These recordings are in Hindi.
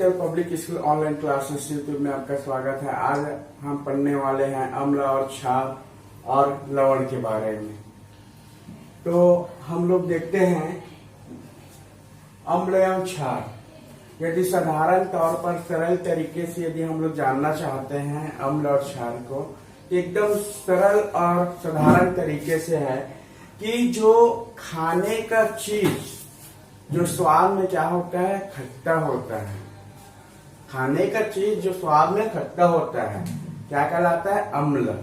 Digital public school online classes YouTube में आपका स्वागत है। आज हम पढ़ने वाले हैं अम्ल और क्षार और लवण के बारे में। तो हम लोग देखते हैं अम्ल एवं क्षार। यदि साधारण तौर पर सरल तरीके से यदि हम लोग जानना चाहते हैं अम्ल और क्षार को, एकदम सरल और साधारण तरीके से है कि जो खाने का चीज जो स्वाद में क्या होता है, खट्टा होता है। खाने का चीज जो स्वाद में खट्टा होता है क्या कहलाता है? अम्ल।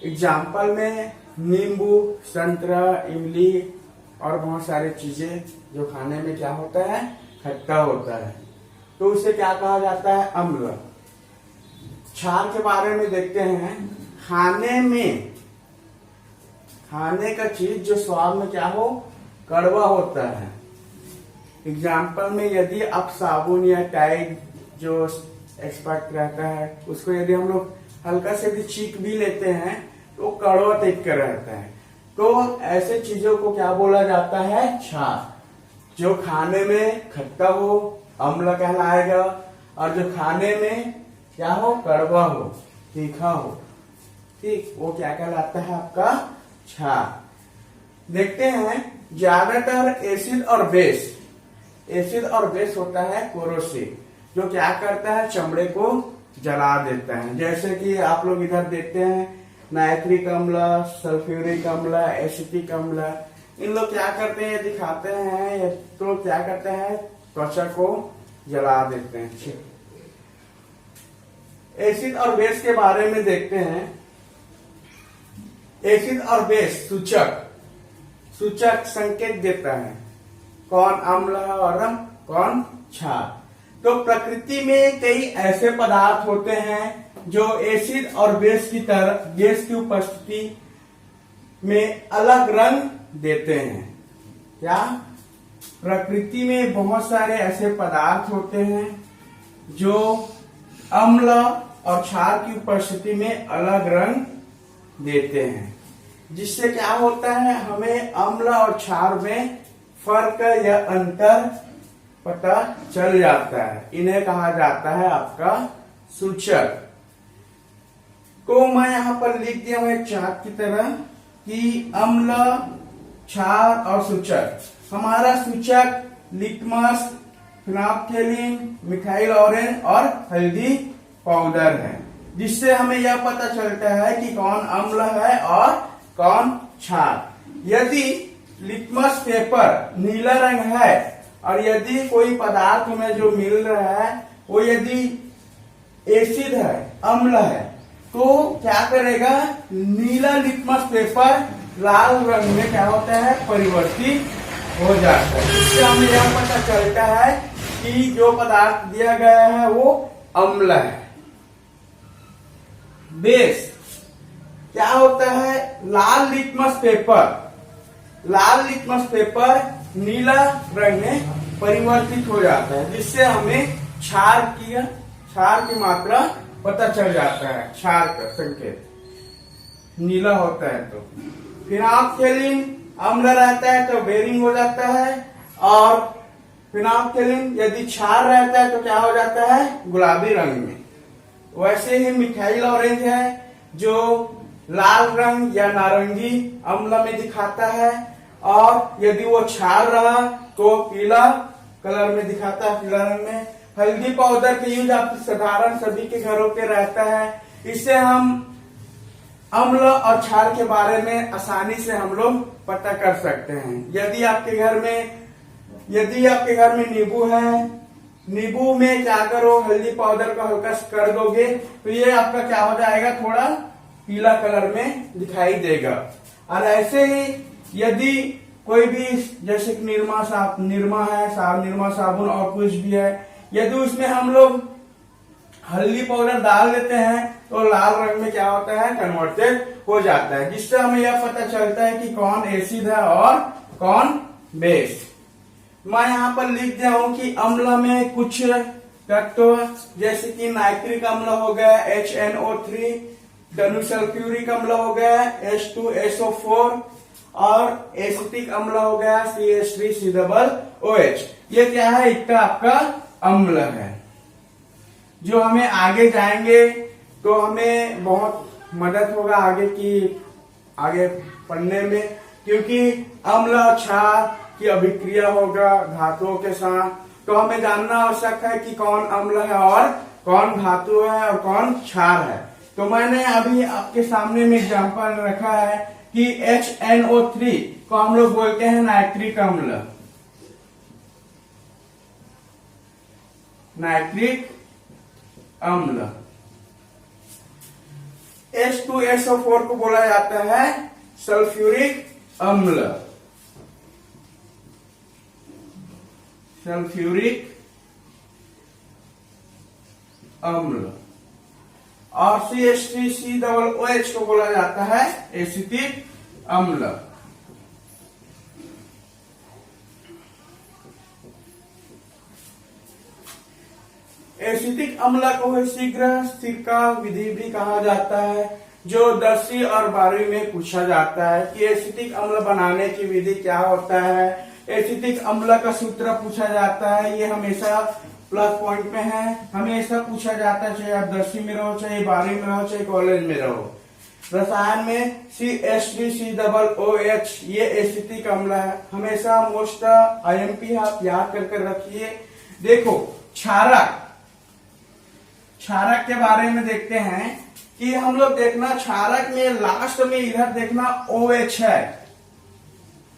एग्जाम्पल में नींबू, संतरा, इमली और बहुत सारी चीजें जो खाने में क्या होता है, खट्टा होता है, तो उसे क्या कहा जाता है? अम्ल। क्षार के बारे में देखते हैं। खाने का चीज जो स्वाद में क्या हो, कड़वा होता है। एग्जाम्पल में यदि आप साबुन या टाइड जो एक्सपर्ट रहता है उसको यदि हम लोग हल्का से भी छींक भी लेते हैं तो कड़वा टाइप का रहता है। तो ऐसे चीजों को क्या बोला जाता है? क्षार। जो खाने में खट्टा हो अम्ल कहलाएगा, और जो खाने में क्या हो, कड़वा हो, तीखा हो, ठीक, वो क्या कहलाता है? आपका क्षार। देखते हैं ज्यादातर एसिड और बेस होता है कोरोसिव, जो क्या करता है, चमड़े को जला देता है। जैसे कि आप लोग इधर देखते हैं नाइट्रिक अम्ल, सल्फ्यूरिक अम्ल, एसिटिक अम्ल, इन लोग क्या करते हैं, दिखाते हैं तो क्या करते हैं, त्वचा को जला देते हैं। एसिड और बेस के बारे में देखते हैं। एसिड और बेस सूचक संकेत देता है कौन अम्ल है और कौन क्षार। तो प्रकृति में कई ऐसे पदार्थ होते हैं जो एसिड और बेस की उपस्थिति में अलग रंग देते हैं। क्या? प्रकृति में बहुत सारे ऐसे पदार्थ होते हैं जो अम्ल और क्षार की उपस्थिति में अलग रंग देते हैं, जिससे क्या होता है, हमें अम्ल और क्षार में फर्क या अंतर पता चल जाता है। इन्हें कहा जाता है आपका सूचक। को मैं यहाँ पर लिख दिया हूं एक चार्ट की तरह कि अम्ल, क्षार और सूचक। हमारा सूचक लिटमस, फिनोल्फ्थेलिन, मिथाइल ऑरेंज और हल्दी पाउडर है, जिससे हमें यह पता चलता है कि कौन अम्ल है और कौन क्षार। यदि लिटमस पेपर नीला रंग है और यदि कोई पदार्थ में जो मिल रहा है वो यदि एसिड है, अम्ल है, तो क्या करेगा, नीला लिटमस पेपर लाल रंग में क्या होता है, परिवर्तित हो जाता है। इससे हमें यह पता चलता है कि जो पदार्थ दिया गया है वो अम्ल है। बेस क्या होता है, लाल लिटमस पेपर नीला रंग में परिवर्तित हो जाता है, जिससे हमें क्षार की मात्रा पता चल जाता है। क्षार का संकेत नीला होता है। तो फिनोल्फ्थेलिन अम्ल रहता है तो बेरिंग हो जाता है, और फिनोल्फ्थेलिन यदि क्षार रहता है तो क्या हो जाता है, गुलाबी रंग में। वैसे ही मिथाइल ऑरेंज है जो लाल रंग या नारंगी अम्ल में दिखाता है, और यदि वो क्षार रहा तो पीला कलर में दिखाता है, पीला रंग में। हल्दी पाउडर का यूज आप साधारण सभी के घरों पे रहता है। इससे हम अम्ल और क्षार के बारे में आसानी से हम लोग पता कर सकते हैं। यदि आपके घर में नींबू है, नींबू में क्या करो, हल्दी पाउडर का हल्का कर दोगे तो ये आपका क्या हो जाएगा, थोड़ा पीला कलर में दिखाई देगा। और ऐसे ही यदि कोई भी, जैसे निरमा है, निरमा साबुन और कुछ भी है, यदि उसमें हम लोग हल्दी पाउडर डाल देते हैं तो लाल रंग में क्या होता है, कन्वर्टेड हो जाता है, जिससे हमें यह पता चलता है कि कौन एसिड है और कौन बेस। मैं यहाँ पर लिख दिया हूं कि अम्ल में कुछ तत्व जैसे कि नाइट्रिक अम्ल हो गया HNO3, सल्फ्यूरिक अम्ल हो गया H2SO4, और एसिटिक अम्ल हो गया CH3COOH। ये क्या है, इसका आपका अम्ल है। जो हमें आगे जाएंगे तो हमें बहुत मदद होगा आगे पढ़ने में, क्योंकि अम्ल और क्षार की अभिक्रिया होगा धातुओं के साथ। तो हमें जानना आवश्यक है कि कौन अम्ल है और कौन धातु है और कौन क्षार है। तो मैंने अभी आपके सामने में एग्जांपल रखा है कि HNO3 को हम लोग बोलते हैं नाइट्रिक अम्ल, नाइट्रिक अम्ल। H2SO4 को बोला जाता है सल्फ्यूरिक अम्ल, सल्फ्यूरिक अम्ल। और CH3COOH को बोला जाता है एसिटिक अम्ल। एसिटिक अम्ल को शीघ्र स्थिरता विधि भी कहा जाता है, जो 10वीं और 12वीं में पूछा जाता है कि एसिटिक अम्ल बनाने की विधि क्या होता है। एसिटिक अम्ल का सूत्र पूछा जाता है, ये हमेशा प्लस पॉइंट में है, हमेशा पूछा जाता है, चाहे आप 10वीं में रहो, चाहे 12वीं में रहो, चाहे कॉलेज में रहो। रसायन में CH3COOH ये एसिटिक अम्ल है, हमेशा मोस्ट IMP आप याद कर रखिए। देखो क्षारक, क्षारक के बारे में देखते हैं कि हम लोग देखना क्षारक में लास्ट में इधर देखना OH है,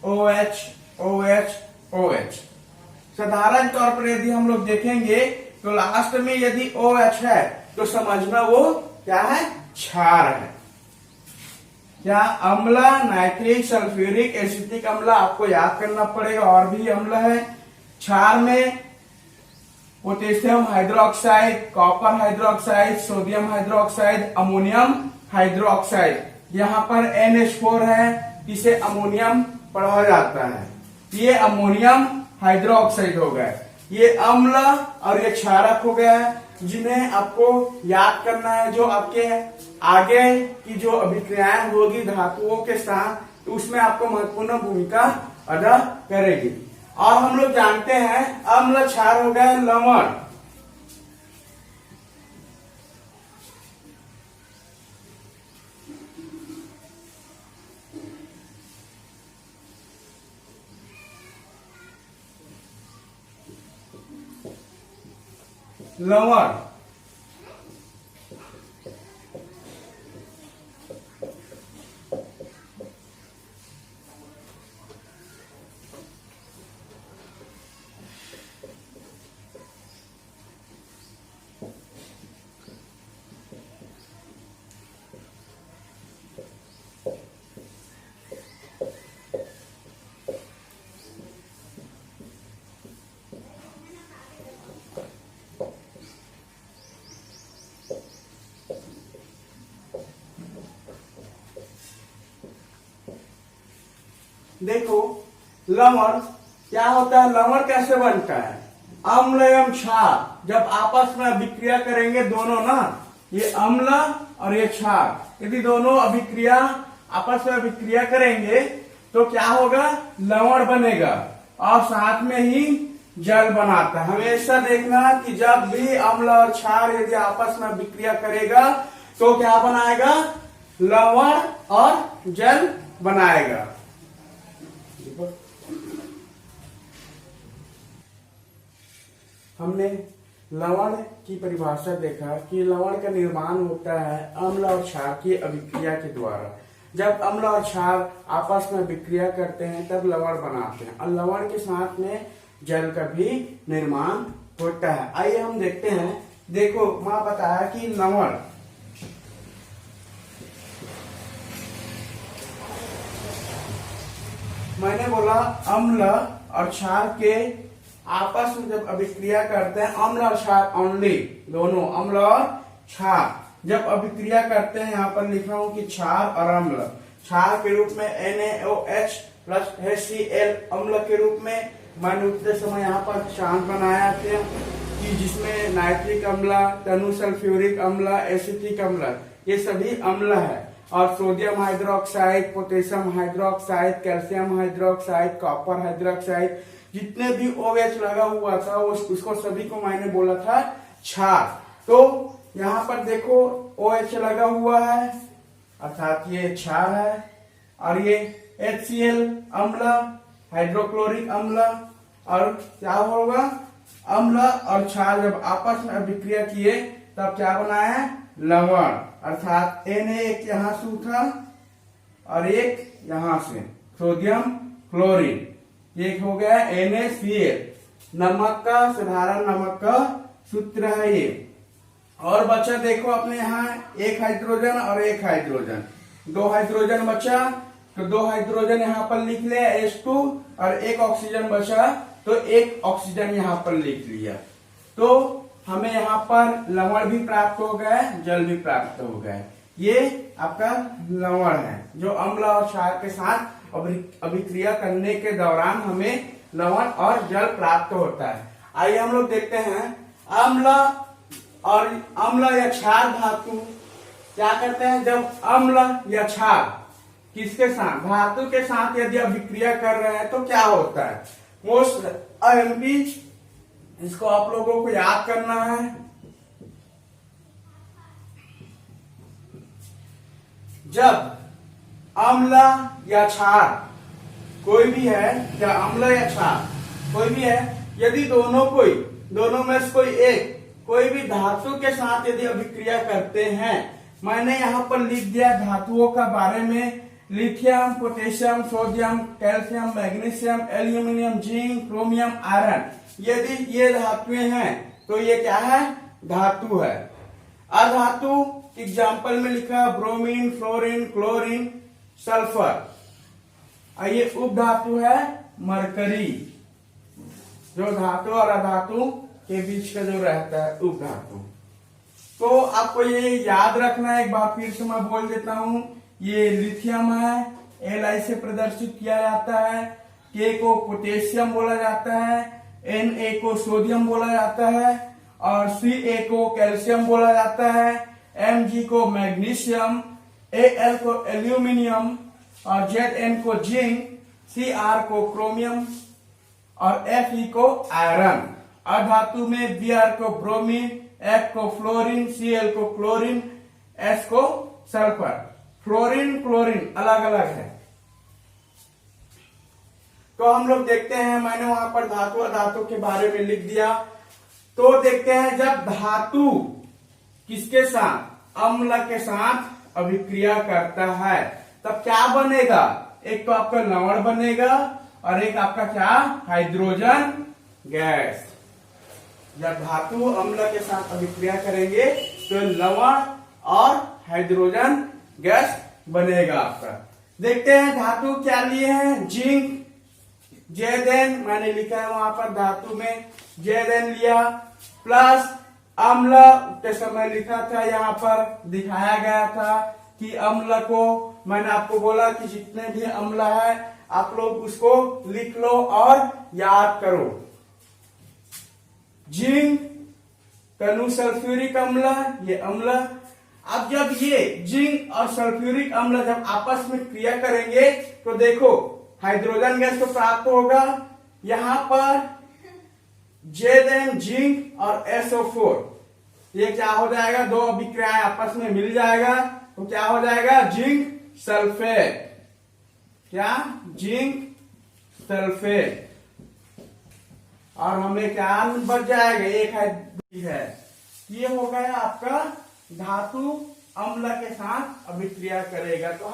OH OH OH। साधारण तौर पर यदि हम लोग देखेंगे तो लास्ट में यदि OH है तो समझना वो क्या है, क्षार है। क्या अम्ल, नाइट्रिक, सल्फ्यूरिक, एसिटिक अम्ल आपको याद करना पड़ेगा। और भी अम्ल है। क्षार में potassium hydroxide, copper hydroxide, sodium hydroxide, ammonium hydroxide. यहाँ पर NH4 है, इसे अमोनियम पढ़ा जाता है, ये अमोनियम हाइड्रोक्साइड हो गया। ये अम्ल और ये क्षारक हो गया, जिन्हें आपको याद करना है, जो आपके आगे की जो अभिक्रियाएं होगी धातुओं के साथ, तो उसमें आपको महत्वपूर्ण भूमिका अदा करेगी। और हम लोग जानते हैं अम्ल क्षार हो गया लवण। लवण देखो लवण क्या होता है, लवण कैसे बनता है। अम्ल एवं क्षार जब आपस में अभिक्रिया करेंगे दोनों ना, ये अम्ल और ये क्षार, यदि दोनों अभिक्रिया आपस में अभिक्रिया करेंगे तो क्या होगा, लवण बनेगा और साथ में ही जल बनाता है। हमेशा देखना कि जब भी अम्ल और क्षार यदि आपस में अभिक्रिया करेगा तो क्या बनाएगा, लवण और जल बनाएगा। हमने लवण की परिभाषा देखा कि लवण का निर्माण होता है अम्ल और क्षार की अभिक्रिया के द्वारा। जब अम्ल और क्षार आपस में अभिक्रिया करते हैं तब लवण बनाते हैं, और लवण के साथ में जल का भी निर्माण होता है। आइए हम देखते हैं। देखो माँ बताया कि लवण, मैंने बोला अम्ल और क्षार के आपस में जब अभिक्रिया करते हैं, अम्ल और क्षार ओनली, दोनों अम्ल और क्षार जब अभिक्रिया करते हैं, यहाँ पर लिखा हूं कि क्षार और अम्ल, क्षार के रूप में NaOH प्लस HCl, अम्ल के रूप में मैंने उतने समय यहाँ पर चांद बनाया था कि जिसमें नाइट्रिक अम्ल, तनु सल्फ्यूरिक अम्ल, एसिटिक अम्ल, ये सभी अम्ल है। और sodium hydroxide, potassium hydroxide, calcium hydroxide, copper hydroxide, जितने भी OH लगा हुआ था उसको सभी को मैंने बोला था क्षार। तो यहाँ पर देखो OH लगा हुआ है, अर्थात ये क्षार है, और ये HCl अम्ल, हाइड्रोक्लोरिक अम्ल, और क्या होगा, अम्ल और क्षार जब आपस में अभिक्रिया किए तब क्या बना है, लवण, अर्थात Na एक यहां से उठा और एक यहां से, सोडियम क्लोरीन, ये हो गया NaCl, नमक का, साधारण नमक का सूत्र है ये। और बचा देखो अपने यहाँ एक हाइड्रोजन और एक हाइड्रोजन, दो हाइड्रोजन बचा, तो दो हाइड्रोजन यहाँ पर लिख लिया H2, और एक ऑक्सीजन बचा तो एक ऑक्सीजन यहाँ पर लिख लिया। तो हमें यहाँ पर लवण भी प्राप्त हो गया, जल भी प्राप्त हो गया। ये आपका लवण है जो अम्ल और क्षार के साथ अभिक्रिया करने के दौरान हमें लवण और जल प्राप्त होता है। आइए हम लोग देखते हैं अम्ल या क्षार धातु क्या करते हैं। जब अम्ल या क्षार किसके साथ, धातु के साथ यदि अभिक्रिया कर रहे हैं तो क्या होता है। मोस्ट IMP, इसको आप लोगों को याद करना है। जब अम्ल या क्षार कोई भी है, क्या अम्ल या क्षार कोई भी है, यदि दोनों में से कोई भी धातु के साथ यदि अभिक्रिया करते हैं, मैंने यहाँ पर लिख दिया धातुओं का बारे में, lithium, potassium, sodium, calcium, magnesium, aluminium, zinc, chromium, iron, यदि ये धातुएं हैं तो ये क्या है, धातु है। अधातु एग्जाम्पल में लिखा ब्रोमीन, फ्लोरीन, क्लोरीन, सल्फर। ये उपधातु है मरकरी, जो धातु और अधातु के बीच का जो रहता है उपधातु। तो आपको ये याद रखना है, एक बार फिर से मैं बोल देता हूं। ये लिथियम है, Li से प्रदर्शित किया जाता है, K को पोटेशियम बोला जाता है, Na को सोडियम बोला जाता है, और Ca को कैल्शियम बोला जाता है, Mg को मैग्नीशियम, Al को एल्यूमिनियम, और Zn को जिंक, Cr को क्रोमियम, और Fe को आयरन। अधातु में Br को ब्रोमीन, F को फ्लोरीन, Cl को क्लोरीन, S को सल्फर। फ्लोरीन क्लोरीन अलग अलग है। तो हम लोग देखते हैं, मैंने वहां पर धातु अधातु के बारे में लिख दिया। तो देखते हैं जब धातु किसके साथ, अम्ल के साथ अभिक्रिया करता है तब क्या बनेगा, एक तो आपका लवण बनेगा और एक आपका क्या, हाइड्रोजन गैस। जब धातु अम्ल के साथ अभिक्रिया करेंगे तो लवण और हाइड्रोजन गैस बनेगा आपका। देखते हैं धातु क्या लिए हैं, जिंक, Zn मैंने लिखा है वहां पर धातु में Zn लिया, प्लस अम्ल के समय लिखा था, यहाँ पर दिखाया गया था कि अम्ल को मैंने आपको बोला कि जितने भी अम्ल है आप लोग उसको लिख लो और याद करो। जिंक, तनु सल्फ्यूरिक अम्ल, ये अम्ल। अब जब ये जिंक और सल्फ्यूरिक अम्ल जब आपस में क्रिया करेंगे तो देखो हाइड्रोजन गैस तो प्राप्त होगा। यहां पर Zn जिंक और SO4, ये क्या हो जाएगा, दो अभिक्रियाएं आपस में मिल जाएगा तो क्या हो जाएगा, जिंक सल्फेट। क्या, जिंक सल्फेट। और हमें क्या बच जाएगा, एक है। ये हो गया आपका धातु अम्ल के साथ अभिक्रिया करेगा। तो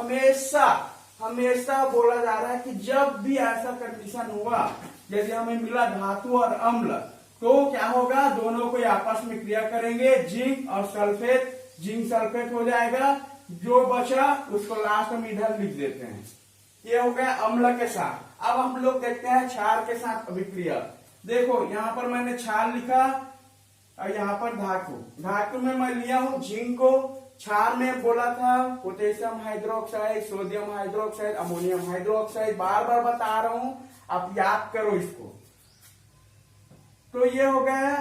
हमेशा बोला जा रहा है कि जब भी ऐसा कंडीशन हुआ, जैसे हमें मिला धातु और अम्ल, तो क्या होगा, दोनों को आपस में क्रिया करेंगे, जिंक और सल्फेट, जिंक सल्फेट हो जाएगा, जो बचा उसको लास्ट में इधर लिख देते हैं। ये हो गया अम्ल के साथ। अब हम लोग देखते हैं क्षार के साथ अभिक्रिया। देखो यहाँ पर मैंने क्षार लिखा और यहाँ पर धातु में मैं लिया हूं जिंक को, क्षार में बोला था potassium hydroxide, sodium hydroxide, ammonium hydroxide, बार बार बता रहा हूं, आप याद करो इसको। तो ये हो गया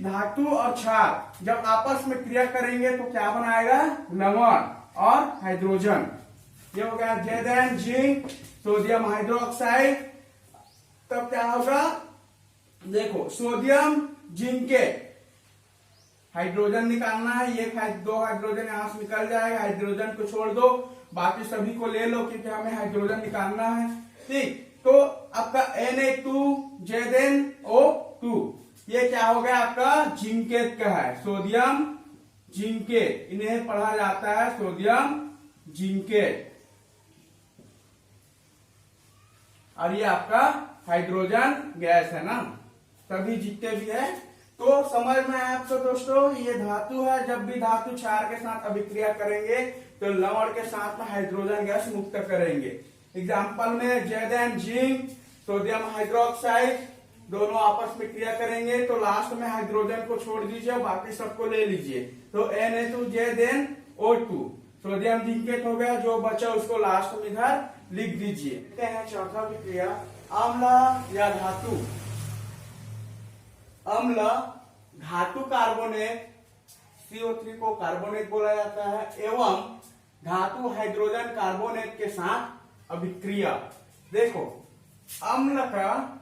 धातु और क्षार जब आपस में क्रिया करेंगे तो क्या बनाएगा, लवण और हाइड्रोजन। ये हो गया Zn जिंक, सोडियम हाइड्रोक्साइड। तब क्या होगा, देखो सोडियम जिंकेट, हाइड्रोजन निकालना है, ये दो हाइड्रोजन यहां से निकल जाएगा, हाइड्रोजन को छोड़ दो, बाकी सभी को ले लो क्योंकि हमें हाइड्रोजन निकालना है। ठीक, तो आपका Na2ZnO2 ये क्या हो गया आपका जिंकेट का है, सोडियम जिंकेट, इन्हें पढ़ा जाता है सोडियम जिंकेट। और ये आपका हाइड्रोजन गैस है ना, सभी जितने भी है। तो समझ में आया आपको दोस्तों, ये धातु है, जब भी धातु क्षार के साथ अभिक्रिया करेंगे तो लवण के साथ में हाइड्रोजन गैस मुक्त करेंगे। एग्जाम्पल में Zn जिंक, सोडियम हाइड्रोक्साइड, दोनों आपस में क्रिया करेंगे तो लास्ट में हाइड्रोजन को छोड़ दीजिए और बाकी सबको ले लीजिए, तो Na2ZnO2 सोडियम जिंकेट हो गया, जो बचा उसको लास्ट में इधर लिख दीजिए। देखते हैं चौथा विक्रिया, अम्ल या धातु। अम्ल धातु कार्बोनेट, CO3 को कार्बोनेट बोला जाता है, एवं धातु हाइड्रोजन कार्बोनेट के साथ अभिक्रिया। देखो अम्ल का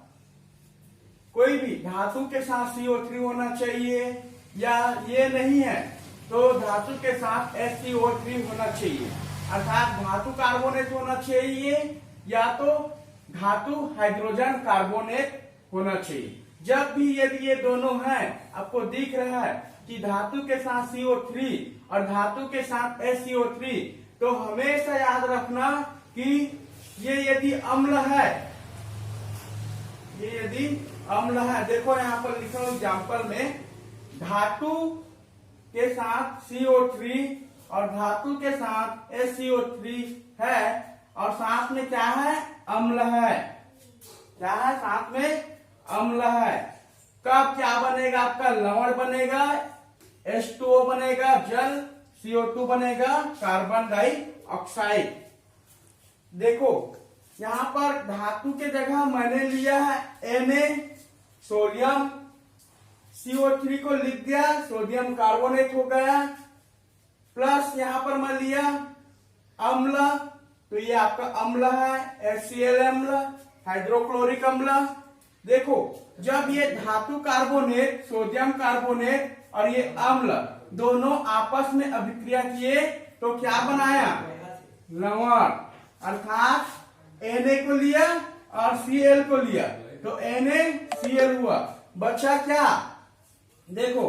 कोई भी धातु के साथ CO3 होना चाहिए, या ये नहीं है तो धातु के साथ HCO3 होना चाहिए, अर्थात धातु कार्बोनेट होना चाहिए या तो धातु हाइड्रोजन कार्बोनेट होना चाहिए। जब भी यदि ये दोनों हैं, आपको दिख रहा है कि धातु के साथ CO3 और धातु के साथ HCO3, तो हमेशा याद रखना कि ये यदि अम्ल है, ये यदि अम्ल है, देखो यहाँ पर लिखा हूं एग्जाम्पल में, धातु के साथ CO3 और धातु के साथ HCO3 है और साथ में क्या है अम्ल है, क्या है साथ में अम्ल है। कब क्या बनेगा आपका लवण बनेगा, H2O बनेगा जल, CO2 बनेगा कार्बन डाइऑक्साइड। देखो यहाँ पर धातु के जगह मैंने लिया है Na, सोडियम, CO3 को लिख दिया, सोडियम कार्बोनेट हो गया, प्लस यहाँ पर मैं लिया अम्ल, तो ये आपका अम्ल है, HCl अम्ल, हाइड्रोक्लोरिक अम्ल। देखो जब ये धातु कार्बोनेट, सोडियम कार्बोनेट और ये अम्ल दोनों आपस में अभिक्रिया किए तो क्या बनाया लवण, अर्थात Na को लिया और Cl को लिया तो NaCl हुआ, बचा क्या, देखो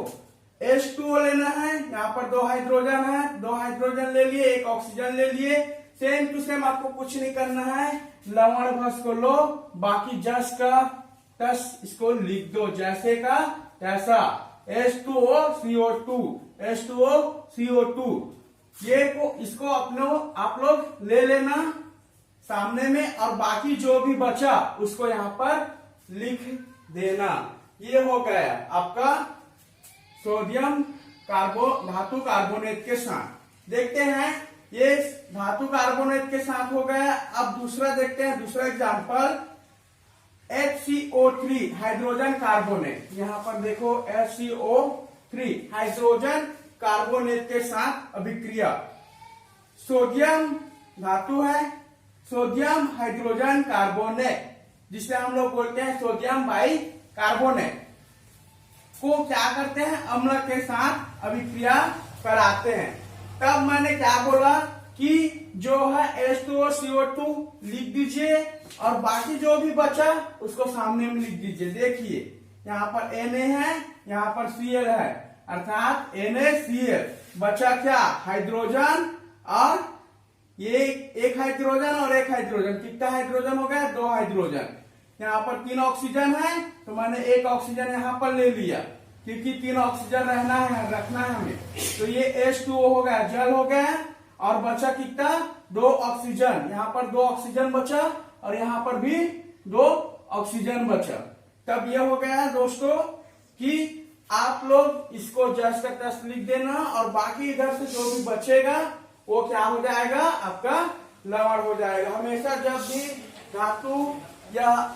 H2O लेना है, यहाँ पर दो हाइड्रोजन है, दो हाइड्रोजन ले लिए, एक ऑक्सीजन ले लिए, सेम टू सेम आपको कुछ नहीं करना है, लवण भस को लो, बाकी जस का तस इसको लिख दो, जैसे का तैसा, H2O CO2, H2O CO2, ये को इसको आप लोग ले लेना सामने में, और बाकी जो भी बचा उसको यहाँ पर लिख देना। ये हो गया आपका सोडियम धातु कार्बोनेट के साथ। देखते हैं ये धातु कार्बोनेट के साथ हो गया। अब दूसरा देखते हैं, दूसरा एग्जांपल HCO3 हाइड्रोजन कार्बोनेट। यहाँ पर देखो HCO3 हाइड्रोजन कार्बोनेट के साथ अभिक्रिया। सोडियम धातु है, सोडियम हाइड्रोजन कार्बोनेट, जिसे हम लोग बोलते हैं सोडियम बाई कार्बोनेट, को क्या करते हैं अम्ल के साथ अभिक्रिया कराते हैं। तब मैंने क्या बोला कि जो है H2O CO2 लिख दीजिए और बाकी जो भी बचा उसको सामने में लिख दीजिए। देखिए यहाँ पर Na है, यहाँ पर Cl है, अर्थात NaCl, बचा क्या हाइड्रोजन, और ये एक हाइड्रोजन और एक हाइड्रोजन, कितना हाइड्रोजन हो गया, दो हाइड्रोजन। यहाँ पर 3 ऑक्सीजन है तो मैंने एक ऑक्सीजन यहाँ पर ले लिया क्योंकि 3 ऑक्सीजन रखना है हमें, तो ये H2O हो गया, जल हो गया, और बचा कितना 2 ऑक्सीजन, यहाँ पर 2 ऑक्सीजन बचा और यहाँ पर भी 2 ऑक्सीजन बचा। तब ये हो गया दोस्तों कि आप लोग इसको जस्ट का तस्ट लिख देना और बाकी इधर से जो भी बचेगा वो क्या हो जाएगा आपका लवण हो जाएगा। हमेशा जब भी धातु या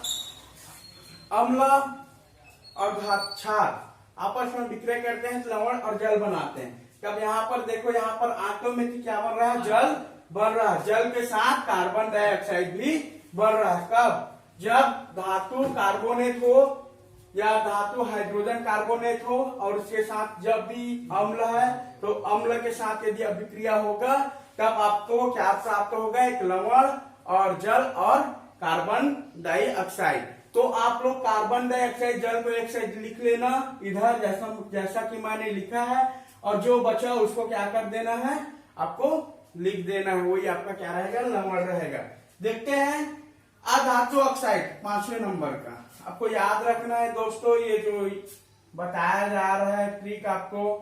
अम्ल और क्षार आपस में विक्रय करते हैं तो लवण और जल बनाते हैं। तब यहाँ पर देखो, यहाँ पर ऑटोमेटिक क्या बन रहा है, जल बन रहा है, जल के साथ कार्बन डाइऑक्साइड भी बन रहा है। कब, जब धातु कार्बोनेट को या धातु हाइड्रोजन कार्बोनेट हो और उसके साथ जब भी अम्ल है तो अम्ल के साथ यदि अभिक्रिया होगा तब आपको क्या प्राप्त होगा, एक लवण और जल और कार्बन डाइऑक्साइड। तो आप लोग कार्बन डाइऑक्साइड जल को एक साइड लिख लेना इधर, जैसा कि मैंने लिखा है, और जो बचा उसको क्या कर देना है, आपको लिख देना है, वही आपका क्या रहेगा, लवण रहेगा। देखते हैं अधातु ऑक्साइड 5वें नंबर का। आपको याद रखना है दोस्तों, ये जो बताया जा रहा है ट्रिक आपको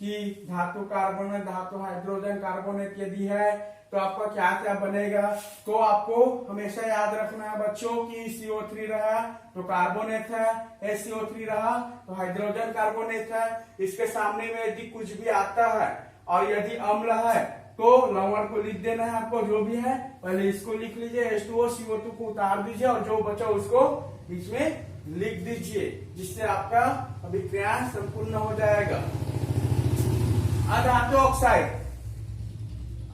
कि धातु कार्बोनेट धातु हाइड्रोजन कार्बोनेट यदि है तो आपका क्या क्या बनेगा, तो आपको हमेशा याद रखना है बच्चों की CO3 रहा तो कार्बोनेट है, HCO3 रहा तो हाइड्रोजन कार्बोनेट है। इसके सामने में यदि कुछ भी आता है और यदि अम्ल है तो लवण को लिख देना है आपको, जो भी है पहले इसको लिख लीजिए, H2O CO2 को उतार दीजिए और जो बचा उसको बीच में लिख दीजिए, जिससे आपका अभिक्रिया संपूर्ण हो जाएगा। अधातु ऑक्साइड,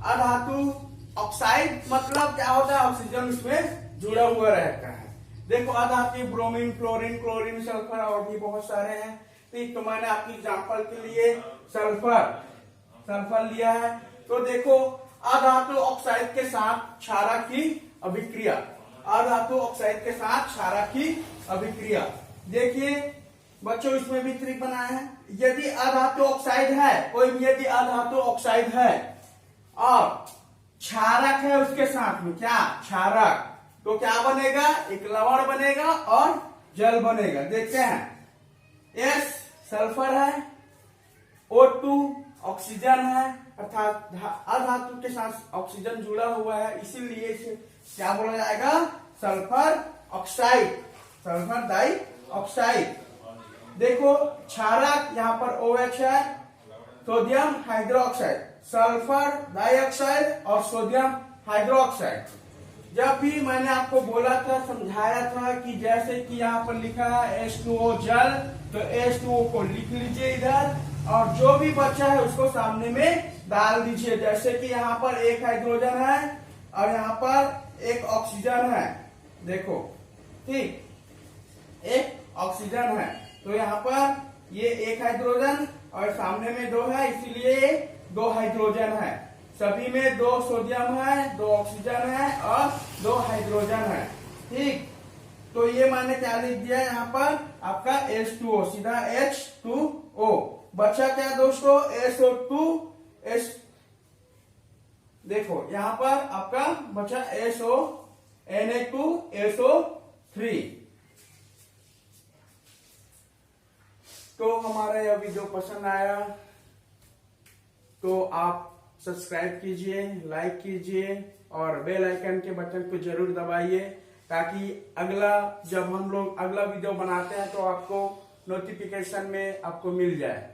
अधातु ऑक्साइड मतलब क्या होता है, ऑक्सीजन उसमें जुड़ा हुआ रहता है। देखो अधातु ब्रोमीन, फ्लोरीन, क्लोरीन, सल्फर और भी बहुत सारे हैं। ठीक, तो मैंने आपकी एग्जांपल के लिए सल्फर लिया है। तो देखो अधातु ऑक्साइड के साथ क्षारक की अभिक्रिया, अधातु ऑक्साइड के साथ क्षारक की अभिक्रिया। देखिए बच्चों इसमें भी ट्रिक बनाए हैं। यदि अधातु ऑक्साइड है, कोई भी यदि अधातु ऑक्साइड है और क्षारक है उसके साथ में, क्या क्षारक, तो क्या बनेगा, एक लवण बनेगा और जल बनेगा। देखते हैं, S सल्फर है, O2 ऑक्सीजन है, अर्थात अधातु के साथ ऑक्सीजन जुड़ा हुआ है, इसीलिए इसे क्या बोला जाएगा, सल्फर ऑक्साइड, सल्फर डाइऑक्साइड। देखो क्षारक यहाँ पर OH है, सोडियम हाइड्रोक्साइड, सल्फर डाइऑक्साइड और सोडियम हाइड्रोक्साइड। जब भी मैंने आपको बोला था, समझाया था कि जैसे कि यहाँ पर लिखा है H2O जल, तो H2O को लिख लीजिए इधर और जो भी बचा है उसको सामने में डाल दीजिए। जैसे कि यहाँ पर एक हाइड्रोजन है और यहाँ पर एक ऑक्सीजन है, देखो ठीक, एक ऑक्सीजन है, तो यहाँ पर ये एक हाइड्रोजन और सामने में दो है, इसीलिए दो हाइड्रोजन है। सभी में दो सोडियम है, दो ऑक्सीजन है और दो हाइड्रोजन है। ठीक, तो ये मैंने क्या लिख दिया यहाँ पर, आपका H2O, सीधा H2O। बचा क्या दोस्तों, SO2 देखो यहाँ पर आपका बचा Na2SO3। तो हमारा यह वीडियो पसंद आया तो आप सब्सक्राइब कीजिए, लाइक कीजिए और बेल आइकन के बटन को जरूर दबाइए, ताकि अगला जब हम लोग अगला वीडियो बनाते हैं तो आपको नोटिफिकेशन में आपको मिल जाए।